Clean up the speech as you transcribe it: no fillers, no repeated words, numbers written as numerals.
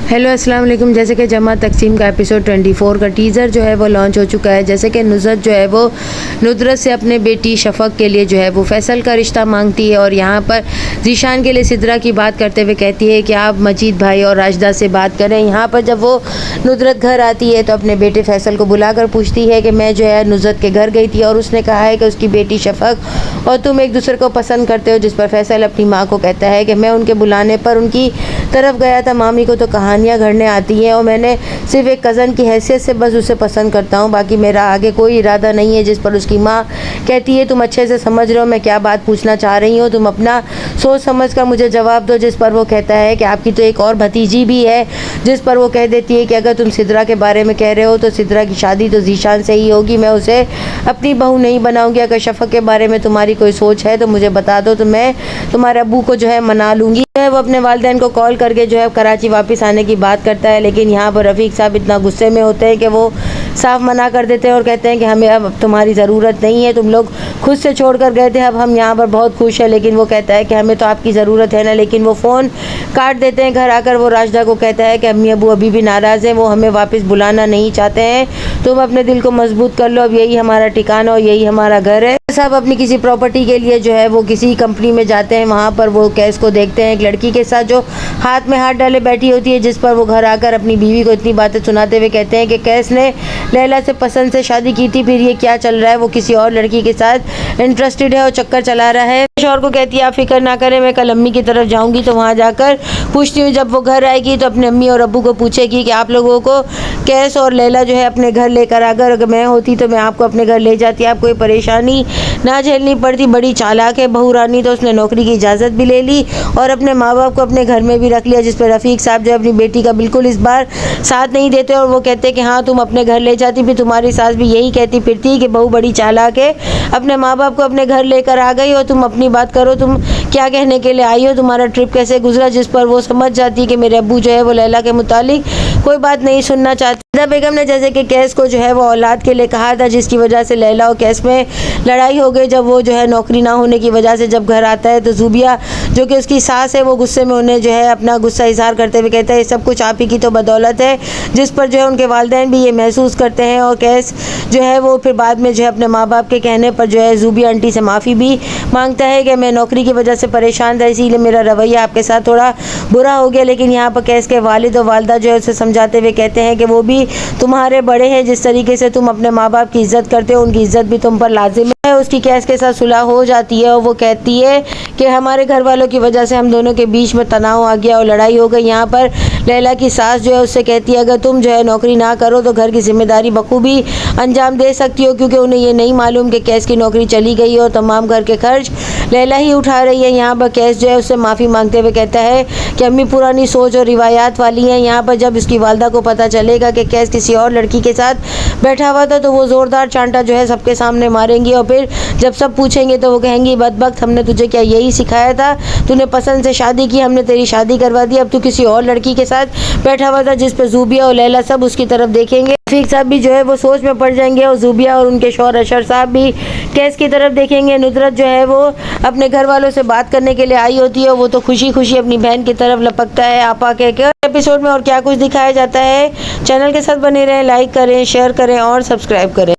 Hello अस्सलाम वालेकुम। जैसे कि जमा तकसीम का एपिसोड 24 का टीज़र जो है वो लॉन्च हो चुका है। जैसे कि नुसरत जो है वो नुदरत से अपने बेटी शफ़क़ के लिए जो है वो फ़ैसल का रिश्ता मांगती है और यहाँ पर ज़ीशान के लिए सिद्रा की बात करते हुए कहती है कि आप मजीद भाई और राशिदा से बात करें। यहाँ पर जब वो नुदरत घर आती है तो अपने बेटे फ़ैसल को बुलाकर पूछती है कि मैं जो है नुसरत के घर गई थी और उसने कहा है कि उसकी बेटी शफ़क़ और तुम एक दूसरे को पसंद करते हो। जिस पर फ़ैसल अपनी माँ को कहता है कि मैं उनके बुलाने पर उनकी तरफ गया था, मामी को तो कहानियाँ गढ़ने आती हैं और मैंने सिर्फ एक कज़न की हैसियत से बस उसे पसंद करता हूँ, बाकी मेरा आगे कोई इरादा नहीं है। जिस पर उसकी माँ कहती है तुम अच्छे से समझ रहे हो मैं क्या बात पूछना चाह रही हूँ, तुम अपना सोच समझ कर मुझे जवाब दो। जिस पर वो कहता है कि आपकी तो एक और भतीजी भी है। जिस पर वो कह देती है कि अगर तुम सिद्रा के बारे में कह रहे हो तो सिद्रा की शादी तो ज़ीशान से ही होगी, मैं उसे अपनी बहू नहीं बनाऊँगी। अगर शफ़क़ के बारे में तुम्हारी कोई सोच है तो मुझे बता दो, तो मैं तुम्हारे अब्बू को जो है मना लूँगी। वो अपने वालिदैन को कॉल करके जो है कराची वापस आने की बात करता है, लेकिन यहाँ पर रफ़ीक साहब इतना गुस्से में होते हैं कि वो साफ मना कर देते हैं और कहते हैं कि हमें अब तुम्हारी ज़रूरत नहीं है, तुम लोग खुद से छोड़ कर गए थे, अब हम यहाँ पर बहुत खुश हैं। लेकिन वो कहता है कि हमें तो आपकी ज़रूरत है ना। लेकिन वो फ़ोन काट देते हैं। घर आकर वो राशिदा को कहता है कि अम्मी अबू अभी भी नाराज़ हैं, वो हमें वापस बुलाना नहीं चाहते हैं, तुम अपने दिल को मजबूत कर लो, अब यही हमारा ठिकाना और यही हमारा घर है। साहब अपनी किसी प्रॉपर्टी के लिए जो है वो किसी कंपनी में जाते हैं। वहाँ पर वो कैस को देखते हैं एक लड़की के साथ जो हाथ में हाथ डाले बैठी होती है। जिस पर वो घर आकर अपनी बीवी को इतनी बातें सुनाते हुए कहते हैं कि कैस ने लैला से पसंद से शादी की थी, फिर ये क्या चल रहा है, वो किसी और लड़की के साथ इंटरेस्टेड है और चक्कर चला रहा है। शौहर को कहती है आप फिक्र ना करें, मैं कल अम्मी की तरफ जाऊँगी तो वहाँ जाकर पूछती हूँ। जब वो घर आएगी तो अपने अम्मी और अब्बू को पूछेगी कि आप लोगों को कैस और लैला जो है अपने घर लेकर आकर, अगर मैं होती तो मैं आपको अपने घर ले जाती, आपको कोई परेशानी ना झेलनी पड़ती। बड़ी चालाक है बहू रानी, तो उसने नौकरी की इजाज़त भी ले ली और अपने माँ बाप को अपने घर में भी रख लिया। जिस पर रफ़ीक साहब जो है अपनी बेटी का बिल्कुल इस बार साथ नहीं देते और वो कहते हैं कि हाँ तुम अपने घर ले जाती, फिर तुम्हारी सास भी यही कहती फिरती कि बहू बड़ी चालाक है, अपने माँ बाप को अपने घर लेकर आ गई और तुम अपनी बात करो, तुम क्या कहने के लिए आई हो, तुम्हारा ट्रिप कैसे गुजरा। जिस पर वो समझ जाती कि मेरे अब्बू जो है वो लैला के मुतालिक कोई बात नहीं सुनना चाहती। बेगम ने जैसे कि कैस को जो है वो औलाद के लिए कहा था, जिसकी वजह से लैला और कैस में लड़ाई हो गई। जब वो जो है नौकरी ना होने की वजह से जब घर आता है तो ज़ूबिया जो कि उसकी सास है वो गुस्से में उन्हें जो है अपना गुस्सा इजहार करते हुए कहता है ये सब कुछ आप ही की तो बदौलत है। जिस पर जो है उनके वालिदैन भी ये महसूस करते हैं और कैस जो है वो फिर बाद में जो है अपने माँ बाप के कहने पर जो है ज़ूबिया आंटी से माफ़ी भी मांगता है कि मैं नौकरी की वजह से परेशान था, इसीलिए मेरा रवैया आपके साथ थोड़ा बुरा हो गया। लेकिन यहाँ पर कैस के वालिद और वालदा जो है उसे समझाते हुए कहते हैं कि वो भी तुम्हारे बड़े हैं, जिस तरीके से तुम अपने माँ बाप की इज़्ज़त करते हो उनकी इज़्ज़त भी तुम पर लाजिम है। उसकी कैस के साथ सुलह हो जाती है और वो कहती है कि हमारे घर वालों की वजह से हम दोनों के बीच में तनाव आ गया और लड़ाई हो गई। यहाँ पर लैला की सास जो है उससे कहती है अगर तुम जो है नौकरी ना करो तो घर की जिम्मेदारी बखूबी अंजाम दे सकती हो, क्योंकि उन्हें ये नहीं मालूम कि कैस की नौकरी चली गई और तमाम घर के खर्च लैला ही उठा रही है। यहाँ पर कैस जो है उससे माफ़ी मांगते हुए कहता है कि अम्मी पुरानी सोच और रिवायात वाली हैं। यहाँ पर जब उसकी वालदा को पता चलेगा कि कैस किसी और लड़की के साथ बैठा हुआ था तो वो ज़ोरदार चांटा जो है सबके सामने मारेंगी और फिर जब सब पूछेंगे तो वो कहेंगी बदबख्त, हमने तुझे क्या यही सिखाया था, तूने पसंद से शादी की, हमने तेरी शादी करवा दी, अब तू किसी और लड़की के साथ बैठा हुआ था। जिस पर ज़ूबिया और लैला सब उसकी तरफ देखेंगे। रफ़ीक साहब भी जो है वो सोच में पड़ जाएंगे और ज़ूबिया और उनके शौहर अशर साहब भी कैस की तरफ देखेंगे। नुदरत जो है वो अपने घर वालों से बात करने के लिए आई होती है, वो तो खुशी खुशी अपनी बहन की तरफ लपकता है आपा के एपिसोड में और क्या कुछ दिखाया जाता है। चैनल के साथ बने रहें, लाइक करें, शेयर करें और सब्सक्राइब करें।